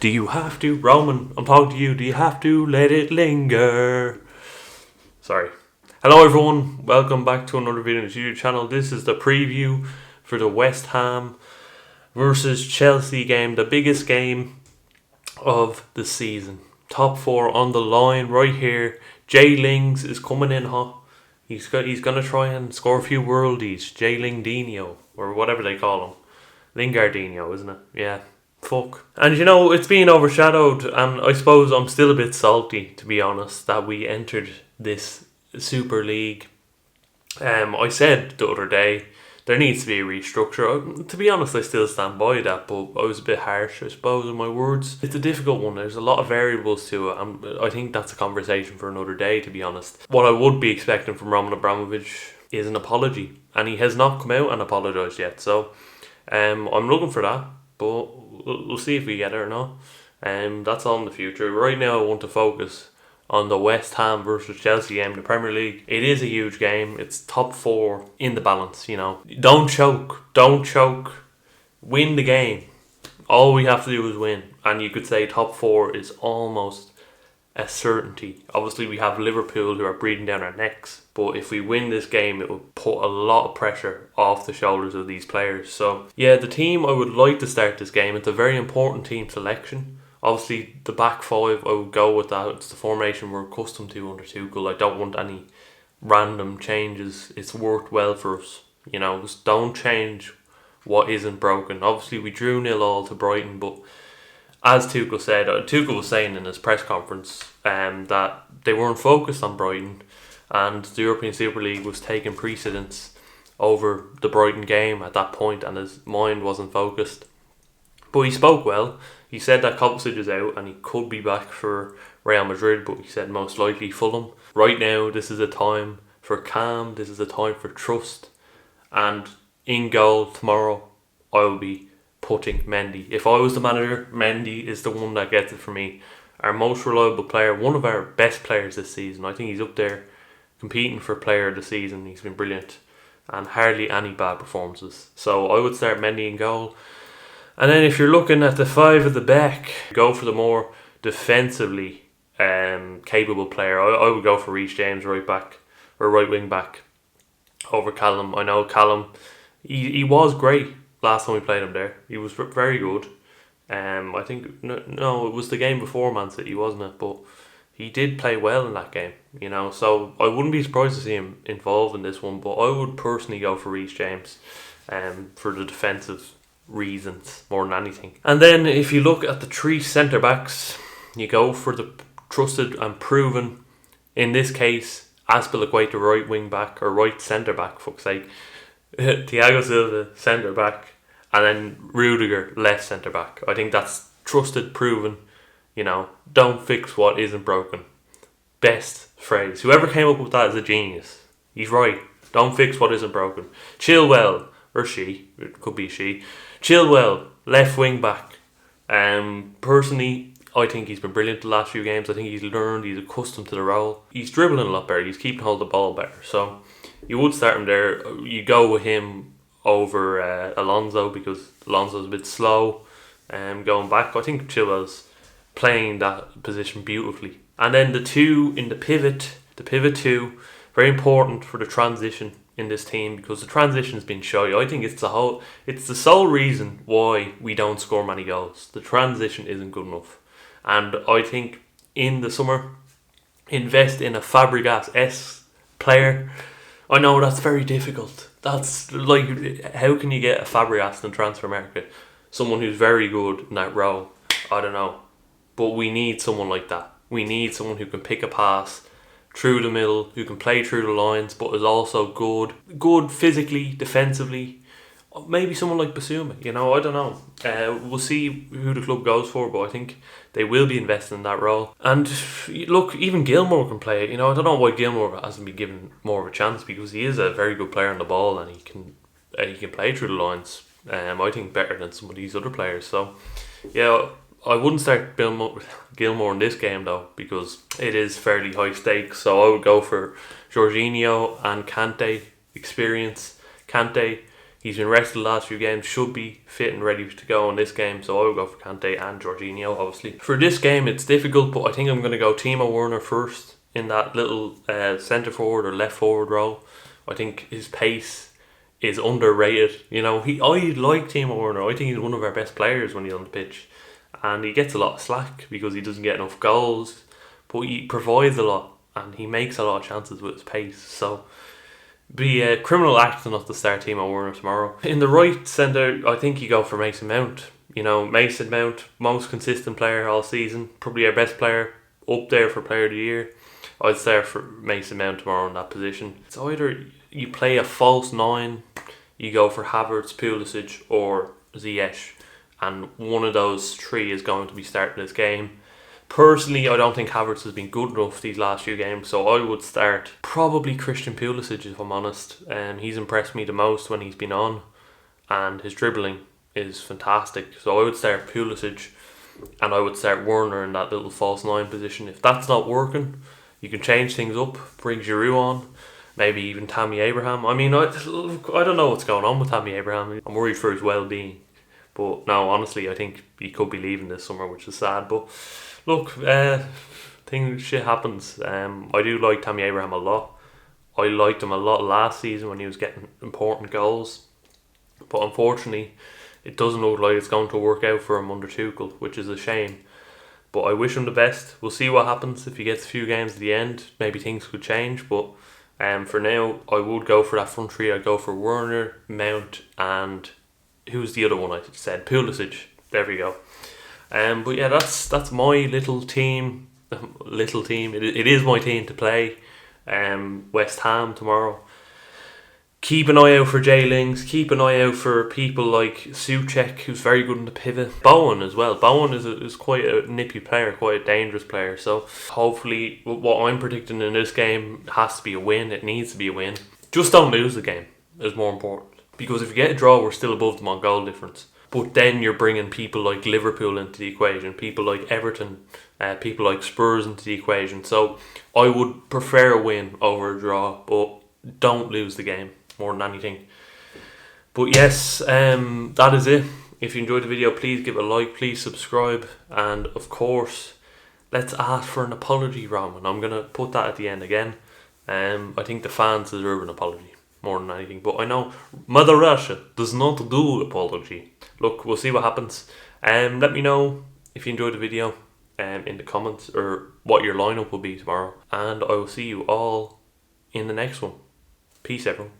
Do you have to? Roman, I'm talking to you. Do you have to let it linger? Sorry. Hello everyone, welcome back to another video on the YouTube channel. This is the preview for the West Ham versus Chelsea game, the biggest game of the season. Top four on the line right here. Jay Lings is coming in hot. He's gonna try and score a few worldies. Jay Lingdinho, or whatever they call him. Lingardinho, isn't it? Yeah. Fuck. And you know, it's been overshadowed, and I suppose I'm still a bit salty, to be honest, that we entered this Super League. I said the other day there needs to be a restructure. To be honest, I still stand by that, but I was a bit harsh, I suppose, in my words. It's a difficult one. There's a lot of variables to it, and I think that's a conversation for another day, to be honest. What I would be expecting from Roman Abramovich is an apology, and he has not come out and apologised yet. So I'm looking for that, but we'll see if we get it or not. That's all in the future. Right now, I want to focus on the West Ham versus Chelsea game in the Premier League. It is a huge game. It's top four in the balance, you know. Don't choke. Win the game. All we have to do is win. And you could say top four is almost a certainty. Obviously, we have Liverpool who are breathing down our necks. But if we win this game, it will put a lot of pressure off the shoulders of these players. So, yeah, the team I would like to start this game, it's a very important team selection. Obviously, the back five, I would go with that. It's the formation we're accustomed to under Tuchel. I don't want any random changes. It's worked well for us. You know, just don't change what isn't broken. Obviously, we drew 0-0 to Brighton, but as Tuchel said, Tuchel was saying in his press conference that they weren't focused on Brighton, and the European Super League was taking precedence over the Brighton game at that point, and his mind wasn't focused. But he spoke well. He said that Pulisic is out and he could be back for Real Madrid, but he said most likely Fulham. Right now, this is a time for calm. This is a time for trust. And in goal tomorrow, I will be putting Mendy. If I was the manager, Mendy is the one that gets it for me. Our most reliable player, one of our best players this season. I think he's up there competing for player of the season. He's been brilliant and hardly any bad performances. So I would start Mendy in goal. And then if you're looking at the five at the back, go for the more defensively capable player. I would go for Reece James right back, or right wing back, over Callum. I know Callum, he was great last time we played him there. He was very good. I think, no, it was the game before Man City, wasn't it? But he did play well in that game, you know. So I wouldn't be surprised to see him involved in this one, but I would personally go for Reece James for the defensive reasons more than anything. And then if you look at the three centre backs, you go for the trusted and proven, in this case, Azpilicueta right wing back, or right centre back, fuck's sake. Thiago Silva centre back, and then Rudiger left centre back. I think that's trusted, proven. You know, don't fix what isn't broken. Best phrase. Whoever came up with that is a genius. He's right. Don't fix what isn't broken. Chilwell, or she, it could be she. Chilwell, left wing back. Personally, I think he's been brilliant the last few games. I think he's learned, he's accustomed to the role. He's dribbling a lot better, he's keeping hold of the ball better. So you would start him there. You go with him over Alonso, because Alonso's a bit slow going back. I think Chilwell's playing that position beautifully. And then the two in the pivot two, very important for the transition in this team, because the transition's been shy. I think it's the sole reason why we don't score many goals. The transition isn't good enough. And I think in the summer, invest in a Fabregas-esque player. I know that's very difficult. That's like, how can you get a Fabregas in transfer market? Someone who's very good in that role. I don't know. But we need someone like that. We need someone who can pick a pass through the middle, who can play through the lines, but is also good physically, defensively. Maybe someone like Basuma, you know, I don't know. We'll see who the club goes for, but I think they will be investing in that role. And look, even Gilmour can play it. You know, I don't know why Gilmour hasn't been given more of a chance, because he is a very good player on the ball, and he can play through the lines. I think better than some of these other players. So yeah, I wouldn't start Gilmour in this game though, because it is fairly high stakes. So I would go for Jorginho and Kante experience. Kante, He's been rested the last few games, should be fit and ready to go in this game, so I will go for Kante and Jorginho, obviously. For this game, it's difficult, but I think I'm going to go Timo Werner first in that little centre forward or left forward role. I think his pace is underrated. You know, I like Timo Werner. I think he's one of our best players when he's on the pitch, and he gets a lot of slack because he doesn't get enough goals, but he provides a lot and he makes a lot of chances with his pace. So be a criminal act not to start Timo Werner tomorrow. In the right centre, I think you go for Mason Mount. You know, Mason Mount, most consistent player all season, probably our best player, up there for player of the year. I'd start for Mason Mount tomorrow in that position. It's either you play a false 9, you go for Havertz, Pulisic or Ziyech, and one of those three is going to be starting this game. Personally, I don't think Havertz has been good enough these last few games, so I would start probably Christian Pulisic if I'm honest. He's impressed me the most when he's been on, and his dribbling is fantastic. So I would start Pulisic, and I would start Werner in that little false 9 position. If that's not working, you can change things up, bring Giroud on, maybe even Tammy Abraham. I mean, I don't know what's going on with Tammy Abraham. I'm worried for his well-being. But no, honestly, I think he could be leaving this summer, which is sad. But look, shit happens. I do like Tammy Abraham a lot. I liked him a lot last season when he was getting important goals. But unfortunately, it doesn't look like it's going to work out for him under Tuchel, which is a shame. But I wish him the best. We'll see what happens if he gets a few games at the end. Maybe things could change. But for now, I would go for that front three. I'd go for Werner, Mount, and who's the other one I said? Pulisic. There we go. But yeah, that's my little team. It is my team to play. West Ham tomorrow. Keep an eye out for J-Lings. Keep an eye out for people like Souček, who's very good in the pivot. Bowen as well. Bowen is quite a nippy player, quite a dangerous player. So hopefully what I'm predicting in this game has to be a win. It needs to be a win. Just don't lose the game is more important. Because if you get a draw, we're still above them on goal difference. But then you're bringing people like Liverpool into the equation, people like Everton, people like Spurs into the equation. So I would prefer a win over a draw, but don't lose the game more than anything. But yes, that is it. If you enjoyed the video, please give it a like, please subscribe, and of course, let's ask for an apology, Roman. I'm going to put that at the end again. I think the fans deserve an apology more than anything, but I know Mother Russia does not do apology. Look, we'll see what happens. Let me know if you enjoyed the video in the comments, or what your lineup will be tomorrow, and I will see you all in the next one. Peace, everyone.